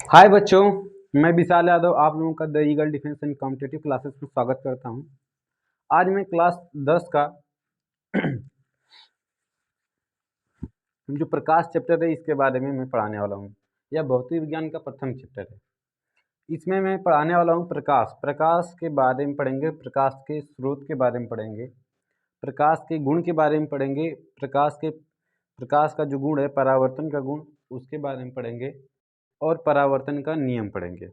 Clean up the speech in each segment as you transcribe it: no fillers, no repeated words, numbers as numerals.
हाय बच्चों, मैं विशाल यादव आप लोगों का the eagle defence and competitive classes में स्वागत करता हूं। आज मैं क्लास 10 का जो प्रकाश चैप्टर है इसके बारे में मैं पढ़ाने वाला हूं। यह भौतिक विज्ञान का प्रथम चैप्टर है। इसमें मैं पढ़ाने वाला हूं प्रकाश। प्रकाश के बारे में पढ़ेंगे, प्रकाश के स्रोत के बारे में पढ़ेंगे, प्रकाश के गुण के बारे में पढ़ेंगे, प्रकाश का जो गुण है परावर्तन का गुण उसके बारे में पढ़ेंगे और परावर्तन का नियम पढ़ेंगे।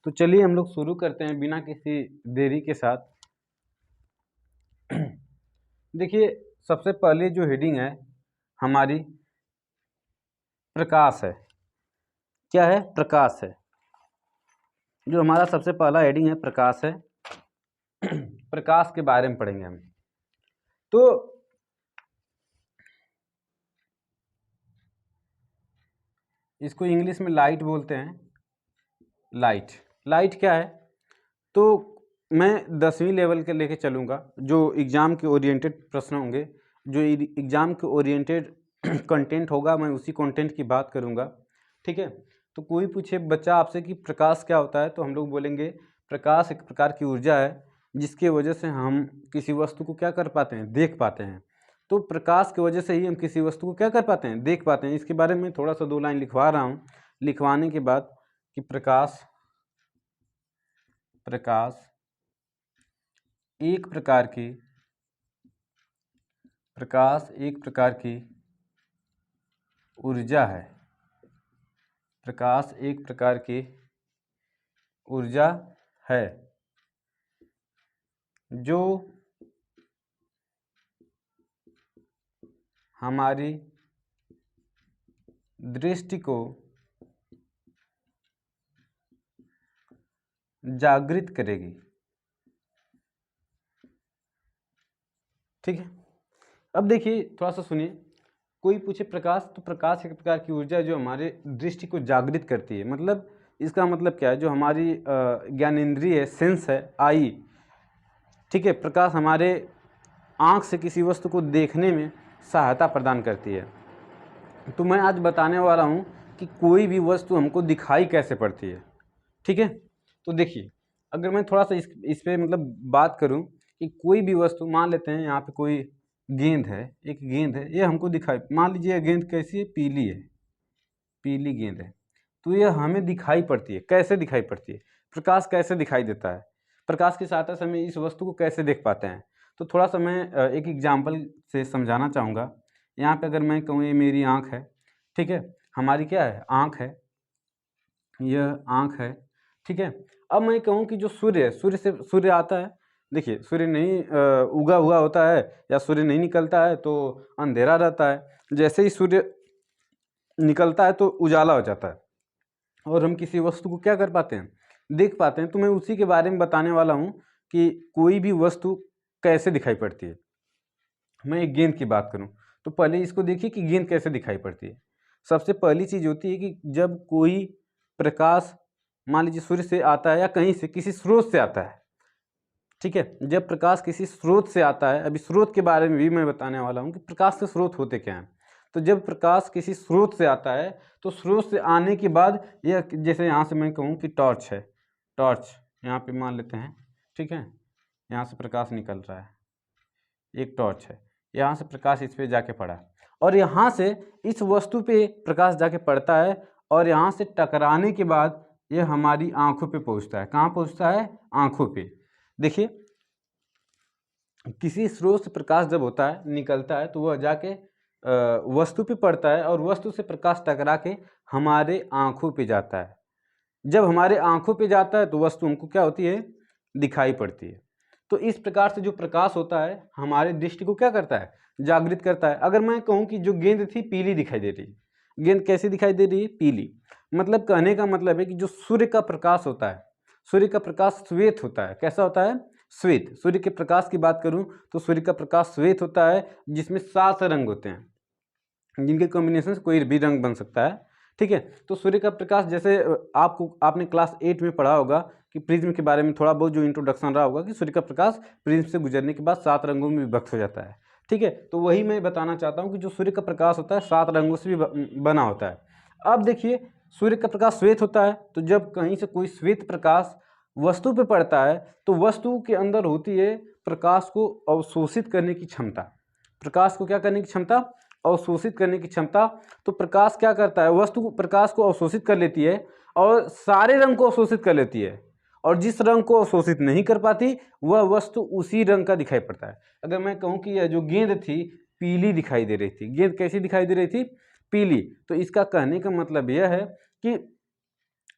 तो चलिए हम लोग शुरू करते हैं बिना किसी देरी के साथ। देखिए, सबसे पहले जो हेडिंग है हमारी प्रकाश है। क्या है? प्रकाश है। जो हमारा सबसे पहला हेडिंग है प्रकाश है। प्रकाश के बारे में पढ़ेंगे हम। तो इसको इंग्लिश में लाइट बोलते हैं। लाइट क्या है? तो मैं 10वीं लेवल के लेके चलूँगा। जो एग्ज़ाम के ओरिएंटेड प्रश्न होंगे, जो एग्ज़ाम के ओरिएंटेड कंटेंट होगा, मैं उसी कंटेंट की बात करूँगा। ठीक है? तो कोई पूछे बच्चा आपसे कि प्रकाश क्या होता है, तो हम लोग बोलेंगे प्रकाश एक प्रकार की ऊर्जा है जिसके वजह से हम किसी वस्तु को क्या कर पाते हैं? देख पाते हैं। तो प्रकाश की वजह से ही हम किसी वस्तु को क्या कर पाते हैं? देख पाते हैं। इसके बारे में थोड़ा सा 2 लाइन लिखवा रहा हूँ। लिखवाने के बाद कि प्रकाश एक प्रकार की ऊर्जा है। प्रकाश एक प्रकार की ऊर्जा है जो हमारी दृष्टि को जागृत करेगी। ठीक है? अब देखिए, थोड़ा सा सुनिए। कोई पूछे प्रकाश, तो प्रकाश एक प्रकार की ऊर्जा है जो हमारे दृष्टि को जागृत करती है। मतलब इसका मतलब क्या है? जो हमारी ज्ञानेंद्रिय है, सेंस है, आई, ठीक है, प्रकाश हमारे आँख से किसी वस्तु को देखने में सहायता प्रदान करती है। तो मैं आज बताने वाला हूँ कि कोई भी वस्तु हमको दिखाई कैसे पड़ती है। ठीक है? तो देखिए, अगर मैं थोड़ा सा इस पे मतलब बात करूँ कि कोई भी वस्तु, मान लेते हैं यहाँ पे कोई गेंद है, एक गेंद है, ये हमको दिखाई, मान लीजिए ये गेंद कैसी है? पीली है, पीली गेंद है। तो ये हमें दिखाई पड़ती है। कैसे दिखाई पड़ती है? प्रकाश कैसे दिखाई देता है? प्रकाश की सहायता से हम इस वस्तु को कैसे देख पाते हैं? तो थोड़ा सा मैं एक एग्जाम्पल से समझाना चाहूँगा। यहाँ पे अगर मैं कहूँ ये मेरी आँख है, ठीक है, हमारी क्या है? आँख है, यह आँख है, ठीक है। अब मैं कहूँ कि जो सूर्य है, सूर्य आता है, देखिए सूर्य नहीं उगा हुआ होता है या सूर्य नहीं निकलता है तो अंधेरा रहता है। जैसे ही सूर्य निकलता है तो उजाला हो जाता है और हम किसी वस्तु को क्या कर पाते हैं? देख पाते हैं। तो मैं उसी के बारे में बताने वाला हूँ कि कोई भी वस्तु कैसे दिखाई पड़ती है। मैं एक गेंद की बात करूँ तो पहले इसको देखिए कि गेंद कैसे दिखाई पड़ती है। सबसे पहली चीज़ होती है कि जब कोई प्रकाश, मान लीजिए सूर्य से आता है या कहीं से, किसी स्रोत से आता है, ठीक है, जब प्रकाश किसी स्रोत से आता है, अभी स्रोत के बारे में भी मैं बताने वाला हूँ कि प्रकाश के स्रोत होते क्या हैं। तो जब प्रकाश किसी स्रोत से आता है तो स्रोत से आने के बाद यह, जैसे यहाँ से मैं कहूँ कि टॉर्च है, टॉर्च यहाँ पे मान लेते हैं, ठीक है, यहाँ से प्रकाश निकल रहा है, एक टॉर्च है, यहाँ से प्रकाश इस पे जाके पड़ा और यहाँ से इस वस्तु पे प्रकाश जाके पड़ता है और यहाँ से टकराने के बाद यह हमारी आंखों पे पहुँचता है। कहाँ पहुँचता है? आंखों पे। देखिए, किसी स्रोत से प्रकाश जब होता है, निकलता है, तो वह जाके वस्तु पे पड़ता है और वस्तु से प्रकाश टकरा के हमारे आंखों पे जाता है। जब हमारे आंखों पे जाता है तो वस्तु हमको क्या होती है? दिखाई पड़ती है। तो इस प्रकार से जो प्रकाश होता है हमारे दृष्टि को क्या करता है? जागृत करता है। अगर मैं कहूँ कि जो गेंद थी पीली दिखाई दे रही, गेंद कैसी दिखाई दे रही है? पीली। मतलब कहने का मतलब है कि जो सूर्य का प्रकाश होता है, सूर्य का प्रकाश श्वेत होता है। कैसा होता है? श्वेत। सूर्य के प्रकाश की बात करूं तो सूर्य का प्रकाश श्वेत होता है जिसमें 7 रंग होते हैं, जिनके कॉम्बिनेशन से कोई भी रंग बन सकता है। ठीक है? तो सूर्य का प्रकाश, जैसे आपने क्लास 8 में पढ़ा होगा कि प्रिज्म के बारे में थोड़ा बहुत जो इंट्रोडक्शन रहा होगा कि सूर्य का प्रकाश प्रिज्म से गुजरने के बाद 7 रंगों में विभक्त हो जाता है। ठीक है? तो वही मैं बताना चाहता हूँ कि जो सूर्य का प्रकाश होता है 7 रंगों से भी बना होता है। अब देखिए, सूर्य का प्रकाश श्वेत होता है, तो जब कहीं से कोई श्वेत प्रकाश वस्तु पे पड़ता है तो वस्तु के अंदर होती है प्रकाश को अवशोषित करने की क्षमता। प्रकाश को क्या करने की क्षमता? अवशोषित करने की क्षमता। तो प्रकाश क्या करता है? वस्तु प्रकाश को अवशोषित कर लेती है और सारे रंग को अवशोषित कर लेती है, और जिस रंग को अवशोषित नहीं कर पाती वह वस्तु उसी रंग का दिखाई पड़ता है। अगर मैं कहूँ कि यह जो गेंद थी पीली दिखाई दे रही थी, गेंद कैसी दिखाई दे रही थी? पीली। तो इसका कहने का मतलब यह है कि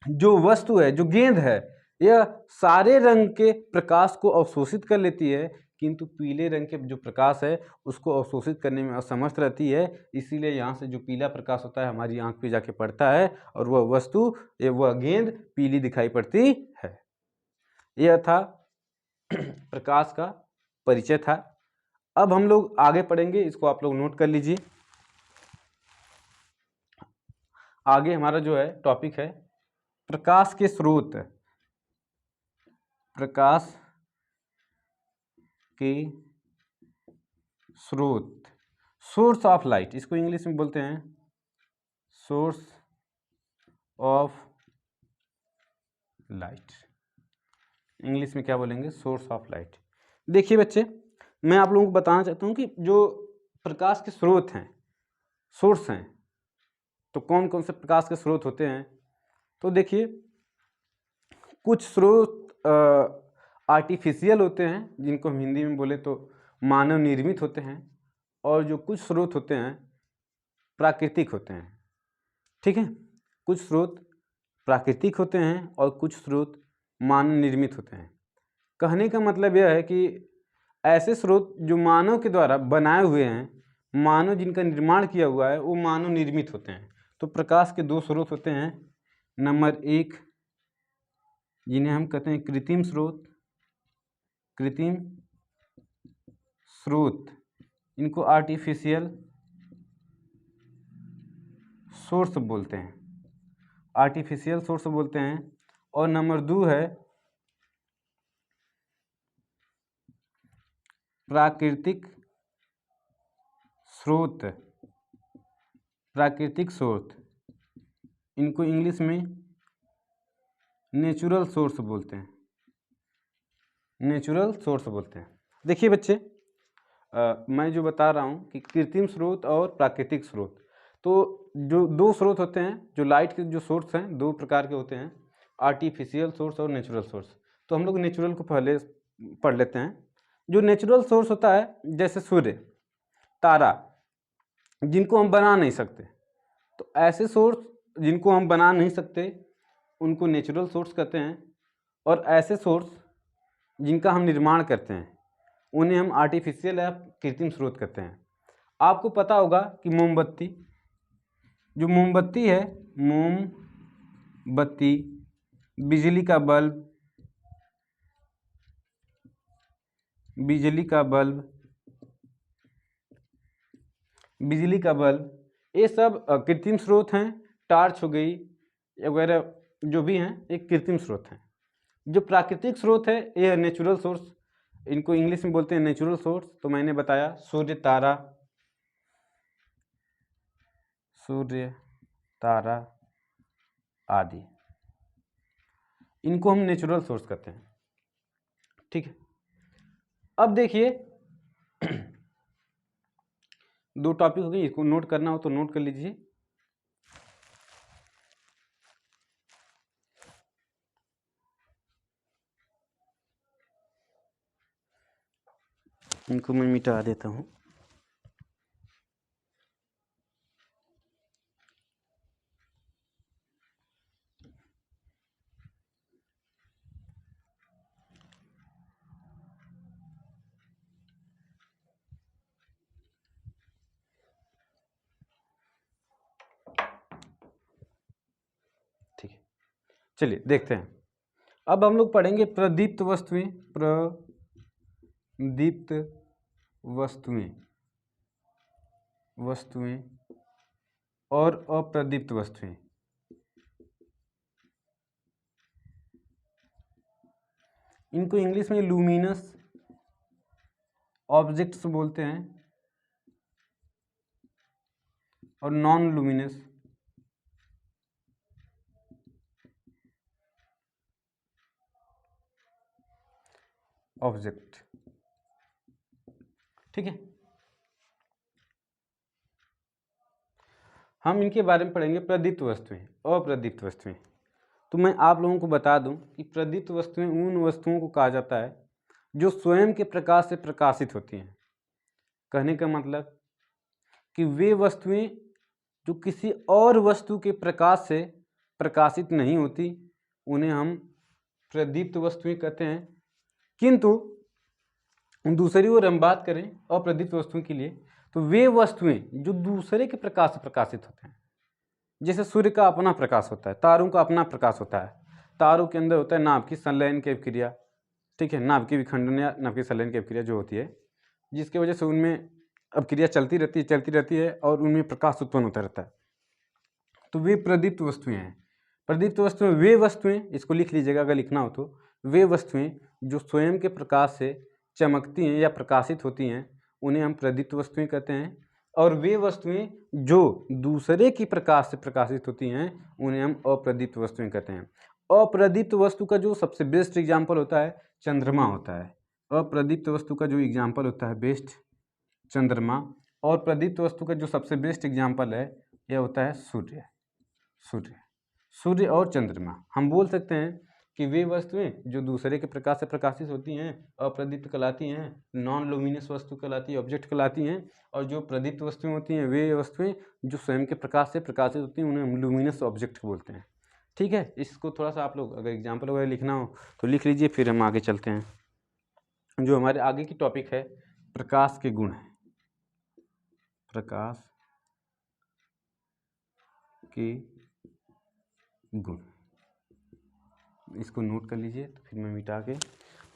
जो वस्तु है, जो गेंद है, यह सारे रंग के प्रकाश को अवशोषित कर लेती है, किंतु पीले रंग के जो प्रकाश है उसको अवशोषित करने में असमर्थ रहती है। इसीलिए यहाँ से जो पीला प्रकाश होता है हमारी आंख पे जाके पड़ता है और वह वस्तु, वह गेंद पीली दिखाई पड़ती है। यह था प्रकाश का परिचय था। अब हम लोग आगे पढ़ेंगे, इसको आप लोग नोट कर लीजिए। आगे हमारा जो है टॉपिक है प्रकाश के स्रोत। प्रकाश के स्रोत, सोर्स ऑफ लाइट, इसको इंग्लिश में बोलते हैं सोर्स ऑफ लाइट। इंग्लिश में क्या बोलेंगे? Source of light. देखिए बच्चे, मैं आप लोगों को बताना चाहता हूँ कि जो प्रकाश के स्रोत हैं, सोर्स हैं, तो कौन कौन से प्रकाश के स्रोत होते हैं। तो देखिए, कुछ स्रोत आर्टिफिशियल होते हैं, जिनको हम हिंदी में बोले तो मानव निर्मित होते हैं, और जो कुछ स्रोत होते हैं प्राकृतिक होते हैं। ठीक है, कुछ स्रोत प्राकृतिक होते हैं और कुछ स्रोत मानव निर्मित होते हैं। कहने का मतलब यह है कि ऐसे स्रोत जो मानव के द्वारा बनाए हुए हैं, मानव जिनका निर्माण किया हुआ है, वो मानव निर्मित होते हैं। तो प्रकाश के दो स्रोत होते हैं। नंबर एक, जिन्हें हम कहते हैं कृत्रिम स्रोत। कृत्रिम स्रोत, इनको आर्टिफिशियल सोर्स बोलते हैं, आर्टिफिशियल सोर्स बोलते हैं। और नंबर दो है प्राकृतिक स्रोत। प्राकृतिक स्रोत, इनको इंग्लिश में नेचुरल सोर्स बोलते हैं, नेचुरल सोर्स बोलते हैं। देखिए बच्चे, मैं जो बता रहा हूँ कि कृत्रिम स्रोत और प्राकृतिक स्रोत, तो जो दो स्रोत होते हैं, जो लाइट के जो सोर्स हैं दो प्रकार के होते हैं, आर्टिफिशियल सोर्स और नेचुरल सोर्स। तो हम लोग नेचुरल को पहले पढ़ लेते हैं। जो नेचुरल सोर्स होता है, जैसे सूर्य, तारा, जिनको हम बना नहीं सकते, तो ऐसे सोर्स जिनको हम बना नहीं सकते उनको नेचुरल सोर्स कहते हैं। और ऐसे सोर्स जिनका हम निर्माण करते हैं उन्हें हम आर्टिफिशियल या कृत्रिम स्रोत कहते हैं। आपको पता होगा कि मोमबत्ती, जो मोमबत्ती है, मोमबत्ती, बिजली का बल्ब, बिजली का बल्ब, बिजली का बल्ब, ये सब कृत्रिम स्रोत हैं। टार्च हो गई वगैरह जो भी हैं, एक कृत्रिम स्रोत हैं। जो प्राकृतिक स्रोत है ये नेचुरल सोर्स, इनको इंग्लिश में बोलते हैं नेचुरल सोर्स। तो मैंने बताया सूर्य, तारा, सूर्य, तारा आदि, इनको हम नेचुरल सोर्स कहते हैं। ठीक है, अब देखिए दो टॉपिक हो गई, इसको नोट करना हो तो नोट कर लीजिए। इनको मैं मिटा देता हूँ। ठीक है, चलिए देखते हैं। अब हम लोग पढ़ेंगे प्रदीप्त वस्तुएं, प्रदीप्त वस्तुएं, वस्तुएं और अप्रदीप्त वस्तुएं। इनको इंग्लिश में लूमिनस ऑब्जेक्ट्स बोलते हैं और नॉन लूमिनस ऑब्जेक्ट। ठीक है, हम इनके बारे में पढ़ेंगे प्रदीप्त वस्तुएं, अप्रदीप्त वस्तुएं। तो मैं आप लोगों को बता दूं कि प्रदीप्त वस्तुएं उन वस्तुओं को कहा जाता है जो स्वयं के प्रकाश से प्रकाशित होती हैं। कहने का मतलब कि वे वस्तुएं जो किसी और वस्तु के प्रकाश से प्रकाशित नहीं होती, उन्हें हम प्रदीप्त वस्तुएं कहते हैं। किंतु दूसरी ओर हम बात करें अप्रदीप्त वस्तुओं के लिए, तो वे वस्तुएं जो दूसरे के प्रकाश से प्रकाशित होते हैं, जैसे सूर्य का अपना प्रकाश होता है, तारों का अपना प्रकाश होता है, तारों के अंदर होता है नाभिकीय संलयन की अभिक्रिया, ठीक है, नाभिकीय विखंडन या नाभिकीय संलयन की अभिक्रिया जो होती है, जिसकी वजह से उनमें अभिक्रिया चलती रहती है और उनमें प्रकाश उत्पन्न होता रहता है। तो वे प्रदीप्त वस्तुएं हैं। प्रदीप्त वस्तुएं वे वस्तुएं, इसको लिख लीजिएगा अगर लिखना हो तो, वे वस्तुएं जो स्वयं के प्रकाश से चमकती हैं या प्रकाशित होती हैं, उन्हें हम प्रदीप्त वस्तुएं कहते हैं। और वे वस्तुएं जो दूसरे की प्रकाश से प्रकाशित होती हैं, उन्हें हम अप्रदीप्त वस्तुएं कहते हैं। अप्रदीप्त वस्तु का जो सबसे बेस्ट एग्जाम्पल होता है चंद्रमा होता है। अप्रदीप्त वस्तु का जो एग्जाम्पल होता है बेस्ट, चंद्रमा। और प्रदीप्त वस्तु का जो सबसे बेस्ट एग्जाम्पल है यह होता है सूर्य। सूर्य और चंद्रमा। हम बोल सकते हैं कि वे वस्तुएं जो दूसरे के प्रकाश से प्रकाशित होती हैं अप्रदीप्त कहलाती हैं, नॉन लुमिनस वस्तु कहलाती है, ऑब्जेक्ट कहलाती हैं। और जो प्रदीप्त वस्तुएं होती हैं वे वस्तुएं जो स्वयं के प्रकाश से प्रकाशित होती हैं, उन्हें हम लुमिनस ऑब्जेक्ट बोलते हैं। ठीक है, इसको थोड़ा सा आप लोग अगर एग्जाम्पल वगैरह लिखना हो तो लिख लीजिए, फिर हम आगे चलते हैं। जो हमारे आगे की टॉपिक है प्रकाश के गुण है, प्रकाश के गुण। इसको नोट कर लीजिए, तो फिर मैं मिटा के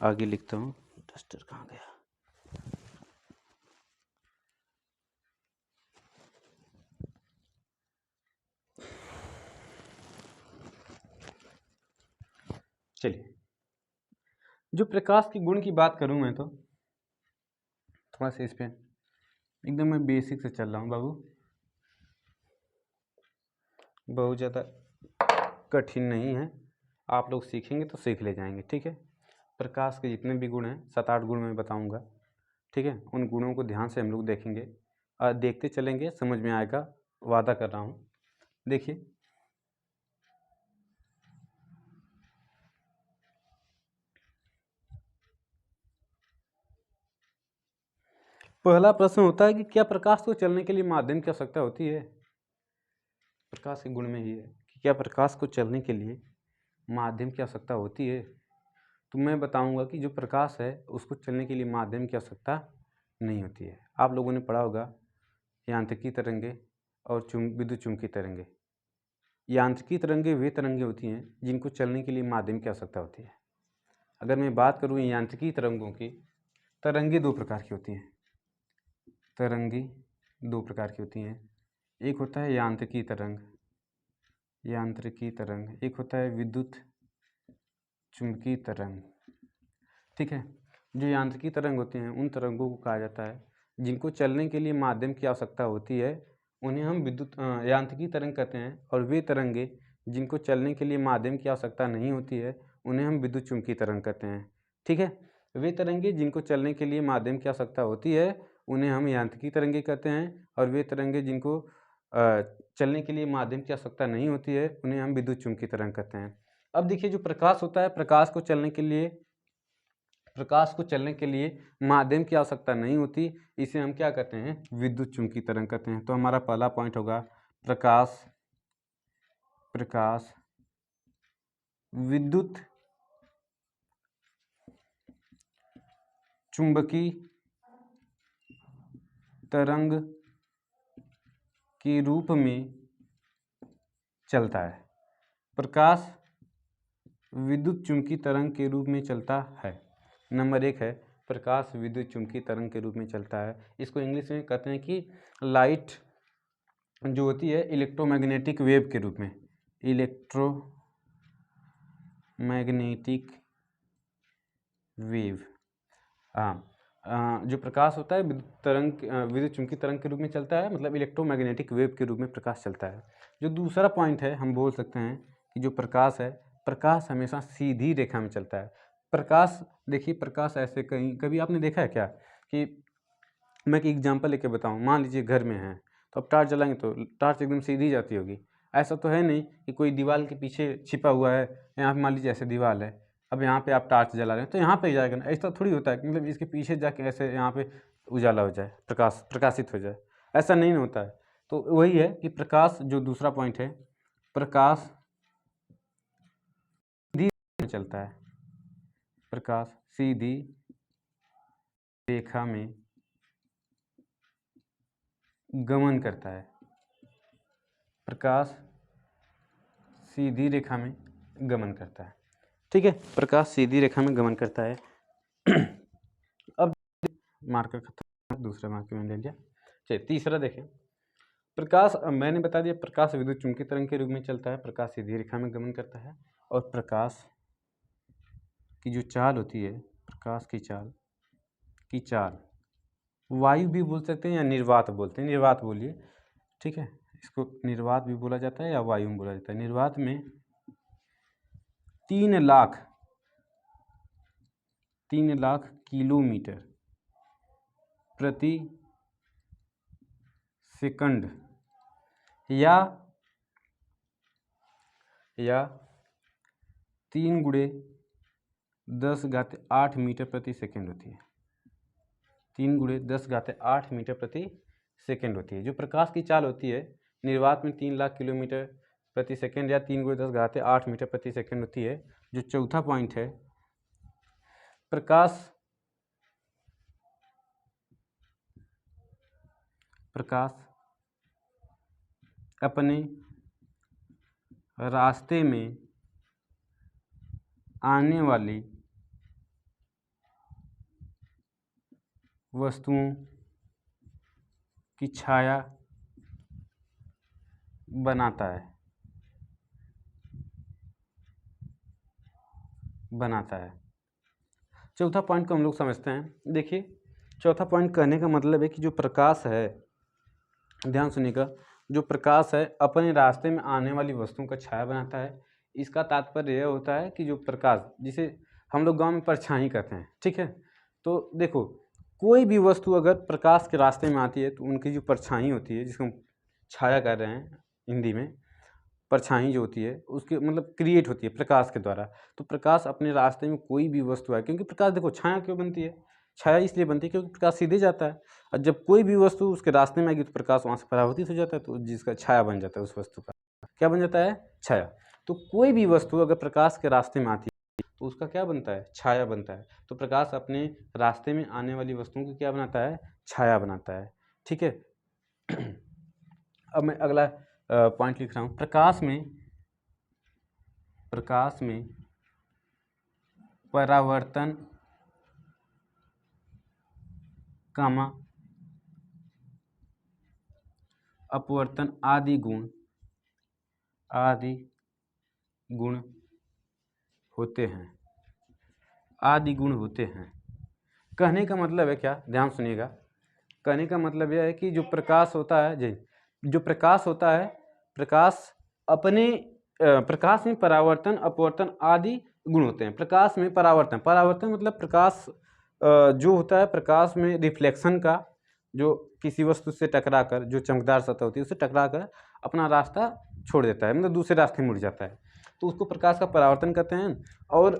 आगे लिखता हूँ। डस्टर कहाँ गया? चलिए, जो प्रकाश के गुण की बात करूँ मैं तो थोड़ा सा इस पे एकदम मैं बेसिक से चल रहा हूँ बाबू, बहुत ज़्यादा कठिन नहीं है, आप लोग सीखेंगे तो सीख ले जाएंगे। ठीक है, प्रकाश के जितने भी गुण हैं 7-8 गुण मैं बताऊंगा। ठीक है, उन गुणों को ध्यान से हम लोग देखेंगे और देखते चलेंगे, समझ में आएगा, वादा कर रहा हूँ। देखिए, पहला प्रश्न होता है कि क्या प्रकाश को चलने के लिए माध्यम की आवश्यकता होती है? प्रकाश के गुण में ही है कि क्या प्रकाश को चलने के लिए माध्यम की आवश्यकता होती है। तो मैं बताऊंगा कि जो प्रकाश है उसको चलने के लिए माध्यम की आवश्यकता नहीं होती है। आप लोगों ने पढ़ा होगा यांत्रिकी तरंगे और विद्युत चुंबकीय तरंगे। यांत्रिकी तरंगे वे तरंगे होती हैं जिनको चलने के लिए माध्यम की आवश्यकता होती है। अगर मैं बात करूँ यांत्रिकी तरंगों की, तरंगे दो प्रकार की होती हैं। तरंगे दो प्रकार की होती हैं, एक होता है यांत्रिकी तरंग, एक होता है विद्युत चुंबकीय तरंग। ठीक है, जो यांत्रिकी तरंग होते हैं उन तरंगों को कहा जाता है जिनको चलने के लिए माध्यम की आवश्यकता होती है, उन्हें हम विद्युत यांत्रिकी तरंग कहते हैं। और वे तरंगे जिनको चलने के लिए माध्यम की आवश्यकता नहीं होती है, उन्हें हम विद्युत चुंबकीय तरंग कहते हैं। ठीक है, वे तरंगे जिनको चलने के लिए माध्यम की आवश्यकता होती है उन्हें हम यांत्रिकी तरंगे कहते हैं, और वे तरंगे जिनको चलने के लिए माध्यम की आवश्यकता नहीं होती है उन्हें हम विद्युत चुंबकीय तरंग कहते हैं। अब देखिए, जो प्रकाश होता है, प्रकाश को चलने के लिए माध्यम की आवश्यकता नहीं होती, इसे हम क्या कहते हैं? विद्युत चुंबकीय तरंग कहते हैं। तो हमारा पहला पॉइंट होगा प्रकाश विद्युत चुंबकीय तरंग के रूप में चलता है। प्रकाश विद्युत चुंबकीय तरंग के रूप में चलता है। नंबर 1 है प्रकाश विद्युत चुंबकीय तरंग के रूप में चलता है। इसको इंग्लिश में कहते हैं कि लाइट जो होती है इलेक्ट्रोमैग्नेटिक वेव के रूप में, इलेक्ट्रोमैग्नेटिक वेव। जो प्रकाश होता है विद्युत चुंबकीय तरंग के रूप में चलता है, मतलब इलेक्ट्रोमैग्नेटिक वेव के रूप में प्रकाश चलता है। जो दूसरा पॉइंट है, हम बोल सकते हैं कि जो प्रकाश है, प्रकाश हमेशा सीधी रेखा में चलता है। प्रकाश, देखिए प्रकाश ऐसे कहीं कभी आपने देखा है क्या कि मैं एक एग्जांपल लेके बताऊं, मान लीजिए घर में है तो अब टॉर्च जलाएंगे तो टॉर्च एकदम सीधी जाती होगी। ऐसा तो है नहीं कि कोई दीवार के पीछे छिपा हुआ है, यहाँ पे मान लीजिए ऐसे दीवार है, अब यहाँ पे आप टॉर्च जला रहे हैं तो यहाँ पे जाएगा ना, ऐसा थोड़ी होता है कि मतलब इसके पीछे जाके ऐसे यहाँ पे उजाला हो जाए, प्रकाशित हो जाए, ऐसा नहीं होता है। तो वही है कि प्रकाश, जो दूसरा पॉइंट है, प्रकाश सीधी में चलता है, प्रकाश सीधी रेखा में गमन करता है, प्रकाश सीधी रेखा में गमन करता है। ठीक है, प्रकाश सीधी रेखा में गमन करता है। अब मार्कर खत्म, दूसरा मार्कर मैंने ले लिया। चलिए तीसरा देखें, प्रकाश, मैंने बता दिया प्रकाश विद्युत चुंबकीय तरंग के रूप में चलता है, प्रकाश सीधी रेखा में गमन करता है, और प्रकाश की जो चाल होती है, प्रकाश की चाल वायु भी बोल सकते हैं या निर्वात बोलते हैं, निर्वात बोलिए, ठीक है, इसको निर्वात भी बोला जाता है या वायु में बोला जाता है। निर्वात में 3 लाख किलोमीटर प्रति सेकंड या 3 गुणे 10⁸ मीटर प्रति सेकंड होती है, 3 गुणे 10⁸ मीटर प्रति सेकंड होती है। जो प्रकाश की चाल होती है निर्वात में 3 लाख किलोमीटर प्रति सेकंड या 3 गुणे 10⁸ मीटर प्रति सेकंड होती है। जो चौथा पॉइंट है, प्रकाश अपने रास्ते में आने वाली वस्तुओं की छाया बनाता है। चौथा पॉइंट को हम लोग समझते हैं। देखिए चौथा पॉइंट कहने का मतलब है कि जो प्रकाश है, ध्यान सुनिएगा, जो प्रकाश है अपने रास्ते में आने वाली वस्तुओं का छाया बनाता है। इसका तात्पर्य यह होता है कि जो प्रकाश, जिसे हम लोग गांव में परछाई कहते हैं, ठीक है, तो देखो कोई भी वस्तु अगर प्रकाश के रास्ते में आती है तो उनकी जो परछाई होती है, जिसको हम छाया कह रहे हैं हिंदी में, परछाई जो होती है उसके मतलब क्रिएट होती है प्रकाश के द्वारा। तो प्रकाश अपने रास्ते में कोई भी वस्तु है, क्योंकि प्रकाश देखो छाया क्यों बनती है, छाया इसलिए बनती है क्योंकि प्रकाश सीधे जाता है, और जब कोई भी वस्तु उसके रास्ते में आएगी तो प्रकाश वहाँ से परावर्तित हो जाता है, तो जिसका छाया बन जाता है, उस वस्तु का क्या बन जाता है, छाया। तो कोई भी वस्तु अगर प्रकाश के रास्ते में आती है तो उसका क्या बनता है, छाया बनता है। तो प्रकाश अपने रास्ते में आने वाली वस्तुओं की क्या बनाता है, छाया बनाता है। ठीक है, अब मैं अगला पॉइंट लिख रहा हूँ। प्रकाश में परावर्तन, अपवर्तन आदि गुण होते हैं। कहने का मतलब है क्या, ध्यान सुनिएगा, कहने का मतलब यह है कि जो प्रकाश होता है, जो प्रकाश होता है, प्रकाश में परावर्तन, अपवर्तन आदि गुण होते हैं। प्रकाश में परावर्तन मतलब प्रकाश जो होता है, प्रकाश में रिफ्लेक्शन का, जो किसी वस्तु से टकराकर, जो चमकदार सतह होती है उससे टकराकर अपना रास्ता छोड़ देता है, मतलब दूसरे रास्ते मुड़ जाता है, तो उसको प्रकाश का परावर्तन कहते हैं। और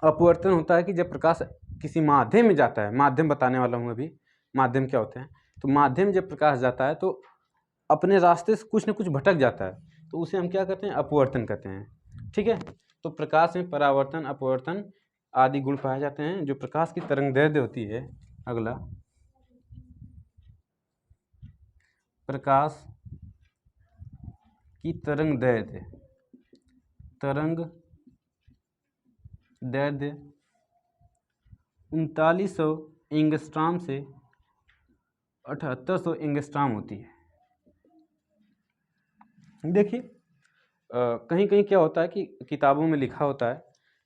अपवर्तन होता है कि जब प्रकाश किसी माध्यम में जाता है, माध्यम बताने वाला हूँ अभी, माध्यम क्या होते हैं, तो माध्यम जब प्रकाश जाता है तो अपने रास्ते से कुछ न कुछ भटक जाता है, तो उसे हम क्या कहते हैं, अपवर्तन कहते हैं। ठीक है, तो प्रकाश में परावर्तन, अपवर्तन आदि गुण पाए जाते हैं। जो प्रकाश की तरंगदैर्ध्य होती है, अगला, प्रकाश की तरंगदैर्ध्य 3900 एंगस्ट्रॉम से 7800 एंगस्ट्रॉम होती है। देखिए कहीं कहीं क्या होता है कि किताबों में लिखा होता है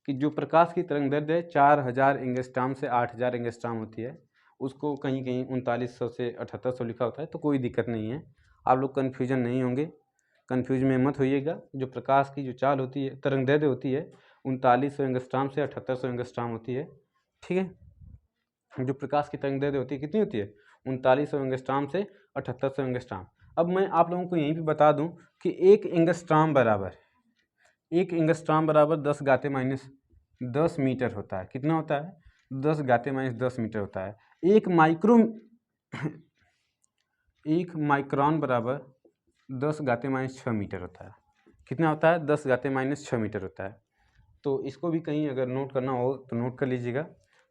कि जो प्रकाश की तरंगदैर्ध्य 4000 एंगस्ट्रॉम से 8000 एंगस्ट्रॉम होती है, उसको कहीं कहीं 3900 से 7800 लिखा होता है, तो कोई दिक्कत नहीं है, आप लोग कन्फ्यूजन नहीं होंगे, कन्फ्यूज में मत होइएगा। जो प्रकाश की जो चाल होती है, तरंगदैर्ध्य होती है 3900 एंगस्ट्राम से 7800 एंगस्ट्राम होती है। ठीक है, जो प्रकाश की तरंग दैर्ध्य होती है कितनी होती है? 3900 एंगस्ट्राम से 7800 एंगस्ट्राम। अब मैं आप लोगों को यहीं पे बता दूं कि एक एंगस्ट्राम बराबर 10⁻10 मीटर होता है। कितना होता है? 10⁻10 मीटर होता है। एक माइक्रोन बराबर 10⁻6 मीटर होता है। कितना होता है? 10⁻6 मीटर होता है। तो इसको भी कहीं अगर नोट करना हो तो नोट कर लीजिएगा।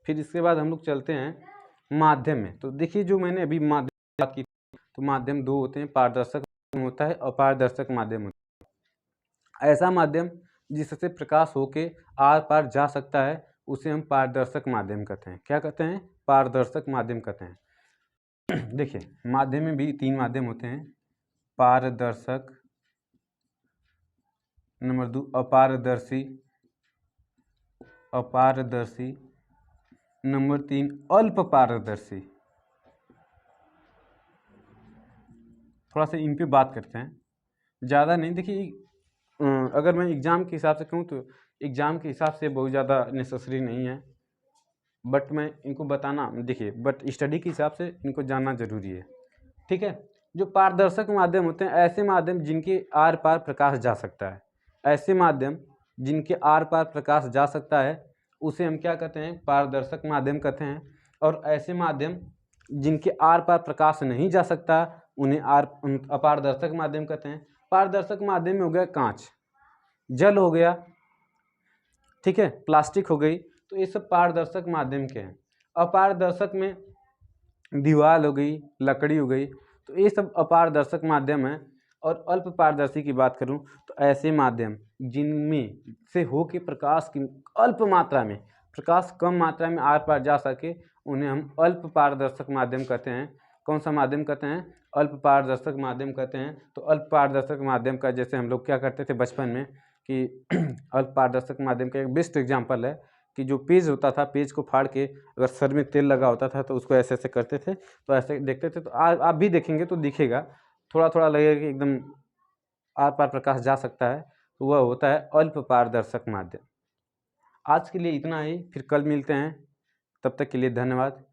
फिर इसके बाद हम लोग चलते हैं माध्यम में। तो देखिए, जो मैंने अभी माध्यम की बात की, तो माध्यम दो होते हैं, पारदर्शक होता है और अपारदर्शक माध्यम होता है। ऐसा माध्यम जिससे प्रकाश होके आर पार जा सकता है उसे हम पारदर्शक माध्यम कहते हैं। क्या कहते हैं? पारदर्शक माध्यम कहते हैं। देखिए, माध्यम में भी 3 माध्यम होते हैं, पारदर्शक, नंबर 2 अपारदर्शी, नंबर 3 अल्प पारदर्शी। थोड़ा सा इन पे बात करते हैं, ज़्यादा नहीं। देखिए, अगर मैं एग्ज़ाम के हिसाब से कहूँ तो एग्ज़ाम के हिसाब से बहुत ज़्यादा नेसेसरी नहीं है, बट मैं इनको बताना, देखिए, बट स्टडी के हिसाब से इनको जानना ज़रूरी है। ठीक है, जो पारदर्शक माध्यम होते हैं, ऐसे माध्यम जिनके आर पार प्रकाश जा सकता है, ऐसे माध्यम जिनके आर पार प्रकाश जा सकता है उसे हम क्या कहते हैं? पारदर्शक माध्यम कहते हैं। और ऐसे माध्यम जिनके आर पार प्रकाश नहीं जा सकता उन्हें अपारदर्शक माध्यम कहते हैं। पारदर्शक माध्यम में हो गया कांच, जल हो गया, ठीक है, प्लास्टिक हो गई, तो ये सब पारदर्शक माध्यम के हैं। अपारदर्शक में दीवार हो गई, लकड़ी हो गई, तो ये सब अपारदर्शक माध्यम है। और अल्प पारदर्शी की बात करूं तो ऐसे माध्यम जिनमें से हो के प्रकाश की अल्प मात्रा में, प्रकाश कम मात्रा में आर पार जा सके, उन्हें हम अल्प पारदर्शक माध्यम कहते हैं। कौन सा माध्यम कहते हैं? अल्प पारदर्शक माध्यम कहते हैं। तो अल्प पारदर्शक माध्यम का जैसे हम लोग क्या करते थे बचपन में कि अल्प पारदर्शक माध्यम का एक बेस्ट एग्जाम्पल है कि जो पेज होता था, पेज को फाड़ के अगर सर में तेल लगा होता था तो उसको ऐसे ऐसे करते थे, तो ऐसे देखते थे। तो आप भी देखेंगे तो दिखेगा, थोड़ा थोड़ा लगेगा कि एकदम आर पार प्रकाश जा सकता है, तो वह होता है अल्प पारदर्शक माध्यम। आज के लिए इतना ही, फिर कल मिलते हैं, तब तक के लिए धन्यवाद।